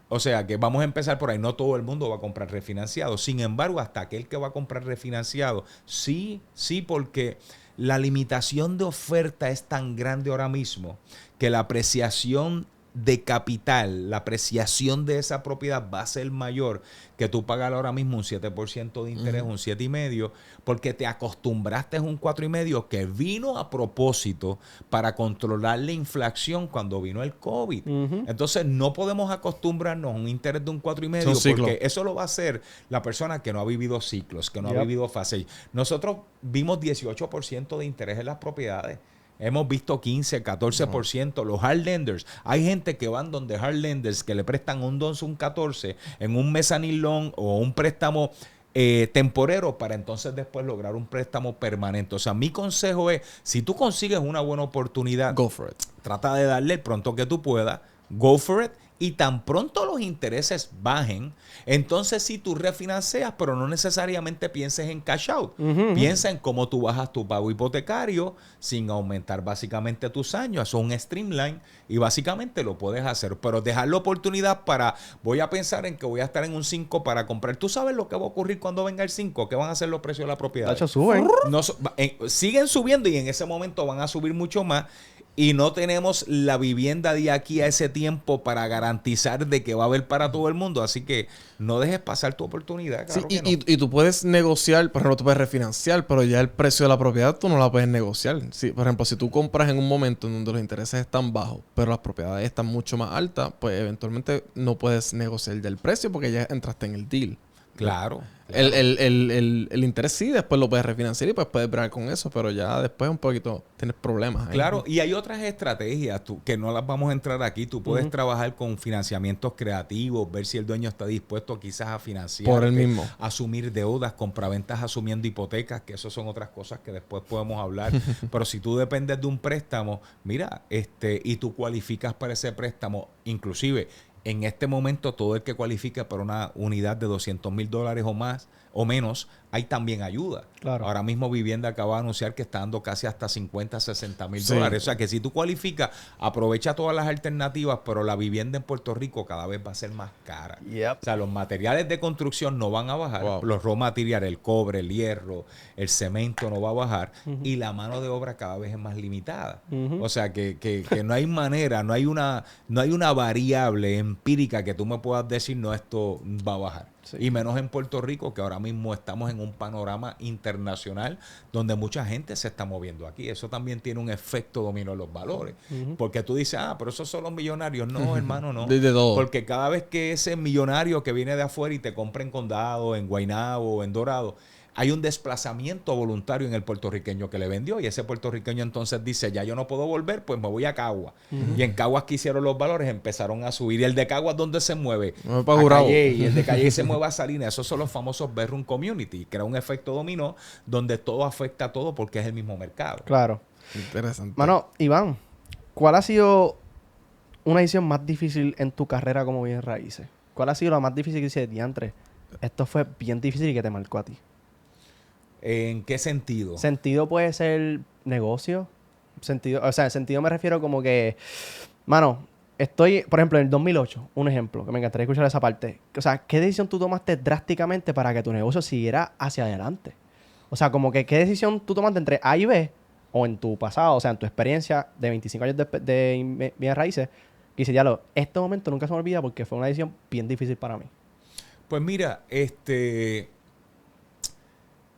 O sea, que vamos a empezar por ahí. No todo el mundo va a comprar refinanciado. Sin embargo, hasta aquel que va a comprar refinanciado, sí, porque la limitación de oferta es tan grande ahora mismo que la apreciación de capital, la apreciación de esa propiedad va a ser mayor que tú pagar ahora mismo un 7% de interés, un 7,5%, porque te acostumbraste a un 4,5% que vino a propósito para controlar la inflación cuando vino el COVID. Entonces no podemos acostumbrarnos a un interés de un 4,5% porque eso lo va a hacer la persona que no ha vivido ciclos, que no ha vivido fases. Nosotros vimos 18% de interés en las propiedades. Hemos visto 15, 14%. Los hard lenders. Hay gente que van donde hard lenders que le prestan un 12, un 14 en un mezzanine loan o un préstamo temporero para entonces después lograr un préstamo permanente. O sea, mi consejo es, si tú consigues una buena oportunidad, Go for it. trata de darle el pronto que tú puedas. Go for it. Y tan pronto los intereses bajen, entonces sí tú refinancias, pero no necesariamente pienses en cash out. Piensa en cómo tú bajas tu pago hipotecario sin aumentar básicamente tus años. Eso es un streamline y básicamente lo puedes hacer. Pero dejar la oportunidad para, voy a pensar en que voy a estar en un 5 para comprar. ¿Tú sabes lo que va a ocurrir cuando venga el 5? ¿Qué van a ser los precios de la propiedad? De hecho, suben. No, siguen subiendo y en ese momento van a subir mucho más. Y no tenemos la vivienda de aquí a ese tiempo para garantizar de que va a haber para todo el mundo. Así que no dejes pasar tu oportunidad. Claro Sí, que no. y tú puedes negociar, por ejemplo, tú puedes refinanciar, pero ya el precio de la propiedad tú no la puedes negociar. Sí, por ejemplo, si tú compras en un momento en donde los intereses están bajos, pero las propiedades están mucho más altas, pues eventualmente no puedes negociar del precio porque ya entraste en el deal. Claro. El interés sí, después lo puedes refinanciar y pues puedes bregar con eso, pero ya después un poquito tienes problemas ahí. Claro, y hay otras estrategias que no las vamos a entrar aquí. Tú puedes trabajar con financiamientos creativos, ver si el dueño está dispuesto quizás a financiar. Por él mismo. Asumir deudas, compraventas asumiendo hipotecas, que eso son otras cosas que después podemos hablar. Pero si tú dependes de un préstamo, mira, y tú cualificas para ese préstamo, inclusive en este momento todo el que cualifica para una unidad de $200,000 o más o menos, hay también ayuda. Claro. Ahora mismo Vivienda acaba de anunciar que está dando casi hasta 50, $60,000. Sí. O sea que si tú cualificas, aprovecha todas las alternativas, pero la vivienda en Puerto Rico cada vez va a ser más cara. Yep. O sea, los materiales de construcción no van a bajar. Wow. Los raw materials, el cobre, el hierro, el cemento no va a bajar. Y la mano de obra cada vez es más limitada. O sea que no hay manera, no hay una variable empírica que tú me puedas decir, no, esto va a bajar. Sí. Y menos en Puerto Rico, que ahora mismo estamos en un panorama internacional donde mucha gente se está moviendo aquí. Eso también tiene un efecto dominó en los valores. Porque tú dices, pero esos son los millonarios. No, hermano, no. De todo. Porque cada vez que ese millonario que viene de afuera y te compra en Condado, en Guaynabo, en Dorado, hay un desplazamiento voluntario en el puertorriqueño que le vendió y ese puertorriqueño entonces dice, ya yo no puedo volver, pues me voy a Caguas. Y en Caguas que hicieron los valores, empezaron a subir. Y el de Caguas, ¿dónde se mueve? Me voy A pa' Gurabo. Calley. Y el de Calle se mueve a Salinas. Esos son los famosos bedroom community. Crea un efecto dominó donde todo afecta a todo porque es el mismo mercado. Claro. Interesante. Mano, Iván, ¿cuál ha sido una decisión más difícil en tu carrera como bienes raíces? ¿Cuál ha sido lo más difícil que dice diantre? Esto fue bien difícil y que te marcó a ti. ¿En qué sentido? Sentido puede ser negocio. Sentido, o sea, en sentido me refiero como que, mano, por ejemplo, en el 2008, un ejemplo, que me encantaría escuchar esa parte. O sea, ¿qué decisión tú tomaste drásticamente para que tu negocio siguiera hacia adelante? O sea, como que, ¿qué decisión tú tomaste entre A y B? O en tu pasado, o sea, en tu experiencia de 25 años de bienes raíces, que dice, este momento nunca se me olvida porque fue una decisión bien difícil para mí. Pues mira,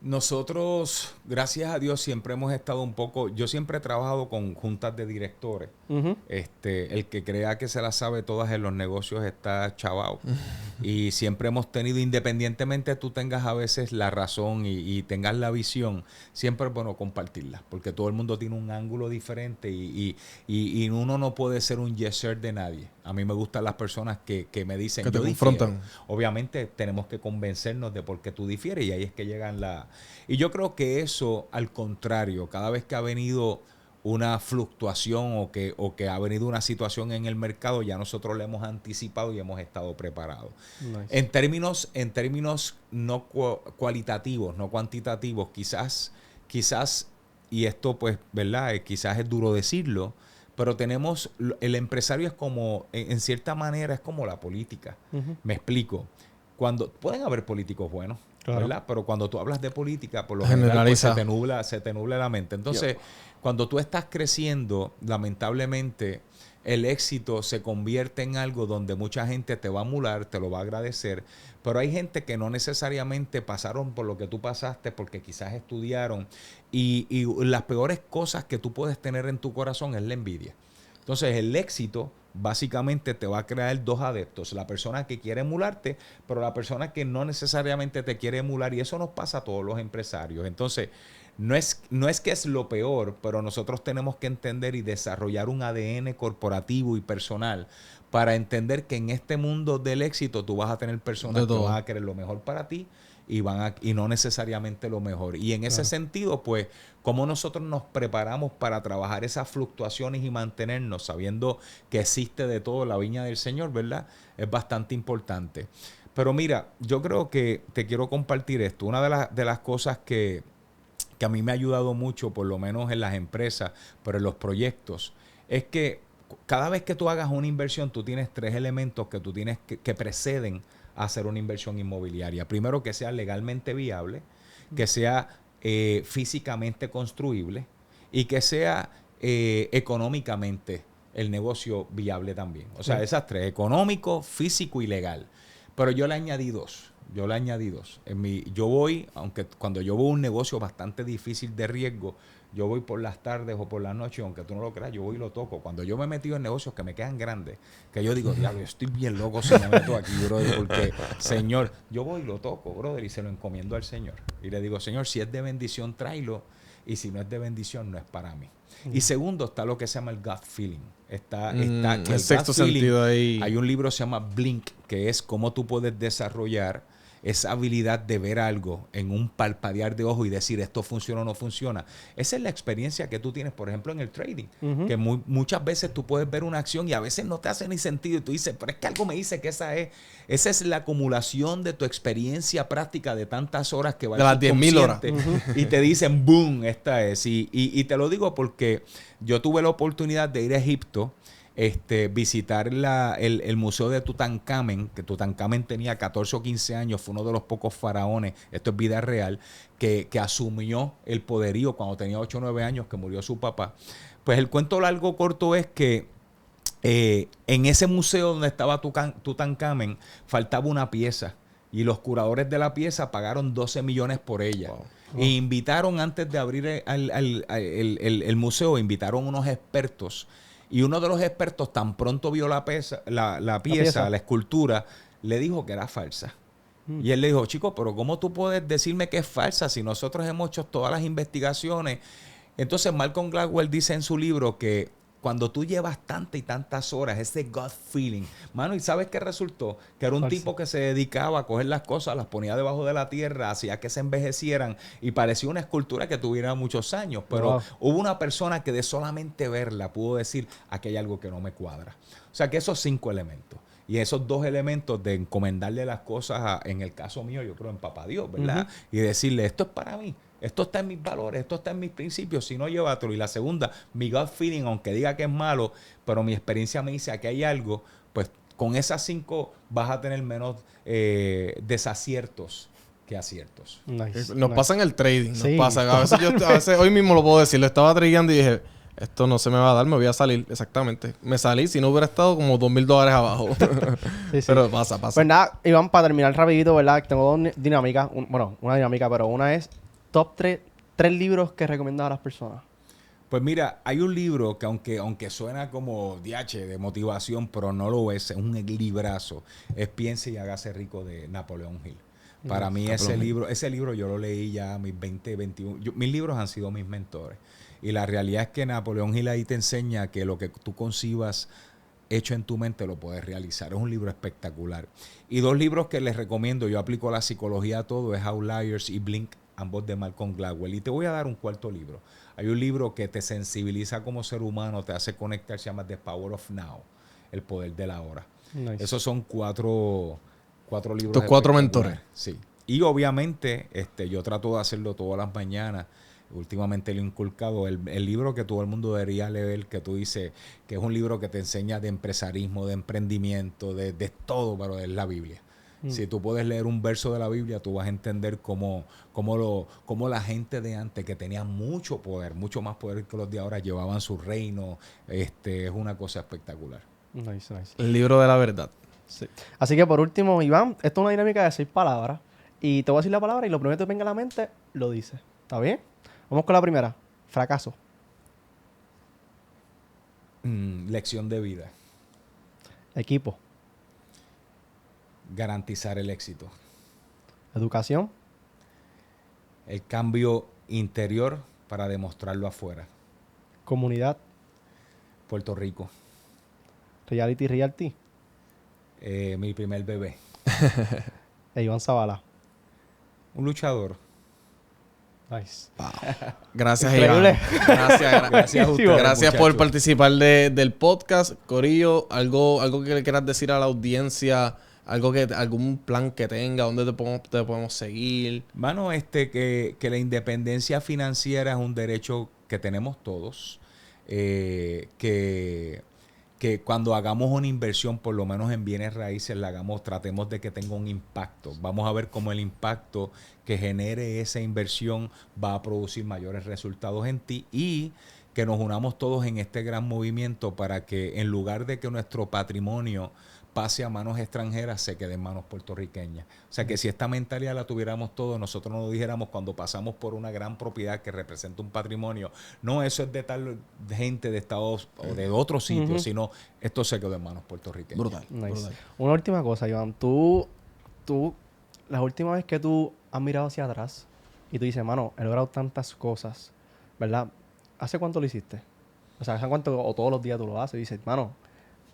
nosotros, gracias a Dios, siempre hemos estado un poco... Yo siempre he trabajado con juntas de directores. Ujú. El que crea que se las sabe todas en los negocios está chavao. Y siempre hemos tenido, independientemente tú tengas a veces la razón y tengas la visión, siempre es bueno compartirla. Porque todo el mundo tiene un ángulo diferente y uno no puede ser un yes sir de nadie. A mí me gustan las personas que me dicen... Que te yo confrontan. difiero. Obviamente tenemos que convencernos de por qué tú difieres y ahí es que llegan Y yo creo que eso, al contrario, cada vez que ha venido una fluctuación o que ha venido una situación en el mercado, ya nosotros le hemos anticipado y hemos estado preparados. Nice. En términos no cualitativos, no cuantitativos, quizás, y esto pues, ¿verdad? Quizás es duro decirlo, pero el empresario es como, en cierta manera, es como la política. Ujú. Me explico. Pueden haber políticos buenos, Claro. ¿verdad? Pero cuando tú hablas de política, por lo general pues, se te nubla la mente. Entonces, cuando tú estás creciendo, lamentablemente, el éxito se convierte en algo donde mucha gente te va a emular, te lo va a agradecer, pero hay gente que no necesariamente pasaron por lo que tú pasaste porque quizás estudiaron y las peores cosas que tú puedes tener en tu corazón es la envidia. Entonces, el éxito básicamente te va a crear dos adeptos. La persona que quiere emularte, pero la persona que no necesariamente te quiere emular. Y eso nos pasa a todos los empresarios. Entonces, no es que es lo peor, pero nosotros tenemos que entender y desarrollar un ADN corporativo y personal para entender que en este mundo del éxito tú vas a tener personas que van a querer lo mejor para ti y no necesariamente lo mejor. Y en ese sentido, pues, cómo nosotros nos preparamos para trabajar esas fluctuaciones y mantenernos sabiendo que existe de todo la viña del Señor, ¿verdad? Es bastante importante. Pero mira, yo creo que te quiero compartir esto. Una de las cosas que a mí me ha ayudado mucho, por lo menos en las empresas, pero en los proyectos, es que cada vez que tú hagas una inversión, tú tienes 3 elementos que tú tienes que preceden a hacer una inversión inmobiliaria. Primero, que sea legalmente viable, que sea físicamente construible y que sea económicamente el negocio viable también. O sea, esas 3, económico, físico y legal. Pero yo le añadí 2. Aunque cuando yo voy a un negocio bastante difícil de riesgo, yo voy por las tardes o por la noche, aunque tú no lo creas, yo voy y lo toco. Cuando yo me he metido en negocios que me quedan grandes, que yo digo, diablo, yo estoy bien loco si me meto aquí, brother, porque, Señor, yo voy y lo toco, brother, y se lo encomiendo al Señor. Y le digo, Señor, si es de bendición, tráelo, y si no es de bendición, no es para mí. Y segundo, está lo que se llama el gut feeling. El sexto sentido ahí. Hay un libro que se llama Blink, que es cómo tú puedes desarrollar esa habilidad de ver algo en un parpadear de ojo y decir esto funciona o no funciona. Esa es la experiencia que tú tienes, por ejemplo, en el trading. Que muchas veces tú puedes ver una acción y a veces no te hace ni sentido y tú dices, pero es que algo me dice que esa es la acumulación de tu experiencia práctica de tantas horas que va de las 10,000 horas. Y te dicen, boom, esta es. Y te lo digo porque yo tuve la oportunidad de ir a Egipto, visitar el museo de Tutankamen, que Tutankamen tenía 14 o 15 años, fue uno de los pocos faraones, esto es vida real, que asumió el poderío cuando tenía 8 o 9 años, que murió su papá. Pues el cuento largo corto es que en ese museo donde estaba Tutankamen faltaba una pieza y los curadores de la pieza pagaron 12 millones por ella. Wow. E invitaron, antes de abrir el museo, invitaron unos expertos. Y uno de los expertos, tan pronto vio la pieza, la escultura, le dijo que era falsa. Y él le dijo, chico, pero ¿cómo tú puedes decirme que es falsa si nosotros hemos hecho todas las investigaciones? Entonces Malcolm Gladwell dice en su libro que cuando tú llevas tantas y tantas horas, ese gut feeling, mano, ¿y sabes qué resultó? Que era un tipo que se dedicaba a coger las cosas, las ponía debajo de la tierra, hacía que se envejecieran y parecía una escultura que tuviera muchos años. Pero hubo una persona que de solamente verla pudo decir, aquí hay algo que no me cuadra. O sea, que esos 5 elementos. Y esos dos elementos de encomendarle las cosas, en el caso mío, yo creo en Papá Dios, ¿verdad? Y decirle, esto es para mí, esto está en mis valores, esto está en mis principios, si no, llévatelo. Y la segunda, mi gut feeling, aunque diga que es malo, pero mi experiencia me dice que hay algo, pues con esas 5 vas a tener menos desaciertos que aciertos. Nos pasa en el trading, Sí. nos pasa. A veces hoy mismo lo puedo decir, lo estaba tradeando y dije, esto no se me va a dar, me voy a salir. Exactamente. Me salí si no hubiera estado como $2,000 abajo. Sí, sí. Pero pasa. Pues nada, Iván, para terminar rapidito, ¿verdad? Tengo 2 dinámicas. Una dinámica, pero una es top 3 libros que recomiendas a las personas. Pues mira, hay un libro que aunque suena como DH de motivación, pero no lo es un librazo. Es Piense y hágase rico de Napoleón Hill. Para mí ese libro yo lo leí ya a mis 20, 21. Mis libros han sido mis mentores. Y la realidad es que Napoleón Hill ahí te enseña que lo que tú concibas hecho en tu mente lo puedes realizar. Es un libro espectacular. Y 2 libros que les recomiendo, yo aplico la psicología a todo, es Outliers y Blink, ambos de Malcolm Gladwell. Y te voy a dar un 4º libro. Hay un libro que te sensibiliza como ser humano, te hace conectar, se llama The Power of Now, el poder de la hora. Nice. Esos son 4 libros. Tus 4 mentores. Sí. Y obviamente yo trato de hacerlo todas las mañanas. Últimamente lo he inculcado. El libro que todo el mundo debería leer, que tú dices que es un libro que te enseña de empresarismo, de emprendimiento, de todo, pero es la Biblia. Si tú puedes leer un verso de la Biblia, tú vas a entender cómo la gente de antes, que tenía mucho poder, mucho más poder que los de ahora, llevaban su reino. Es una cosa espectacular. Nice. El libro de la verdad. Sí. Así que por último, Iván, esto es una dinámica de 6 palabras. Y te voy a decir la palabra y lo primero que te venga a la mente, lo dices. ¿Está bien? Vamos con la primera. Fracaso. Lección de vida. Equipo. Garantizar el éxito. Educación. El cambio interior para demostrarlo afuera. Comunidad. Puerto Rico. Reality. Mi primer bebé. Iván Zavala. Un luchador. Nice. Gracias, Increíble. Iván. Gracias a ustedes. Gracias por muchachos. participar del podcast. Corillo, algo que le quieras decir a la audiencia, algún plan que tenga, dónde te podemos seguir. Mano, que la independencia financiera es un derecho que tenemos todos. Que cuando hagamos una inversión, por lo menos en bienes raíces, tratemos de que tenga un impacto. Vamos a ver cómo el impacto que genere esa inversión va a producir mayores resultados en ti, y que nos unamos todos en este gran movimiento para que, en lugar de que nuestro patrimonio pase a manos extranjeras, se quede en manos puertorriqueñas. O sea, que si esta mentalidad la tuviéramos todos, nosotros no dijéramos cuando pasamos por una gran propiedad que representa un patrimonio, no, eso es de tal gente de Estados o de otros sitios, sino esto se quedó en manos puertorriqueñas. Brutal. Nice. Una última cosa, Iván. Tú, la última vez que tú has mirado hacia atrás y tú dices, mano, he logrado tantas cosas, ¿verdad? ¿Hace cuánto lo hiciste? O sea, ¿hace cuánto o todos los días tú lo haces? Y dices, mano,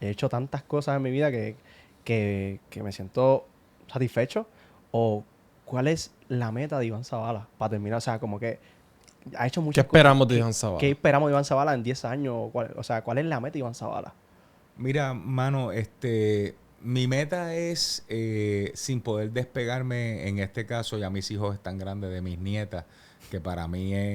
he hecho tantas cosas en mi vida que me siento satisfecho. ¿O cuál es la meta de Iván Zavala para terminar? O sea, como que ha hecho ¿Qué muchas esperamos de cosas. Iván Zavala? ¿Qué esperamos de Iván Zavala en 10 años? O sea, ¿cuál es la meta de Iván Zavala? Mira, mano, mi meta es, sin poder despegarme, en este caso, ya mis hijos están grandes, de mis nietas, que para mí es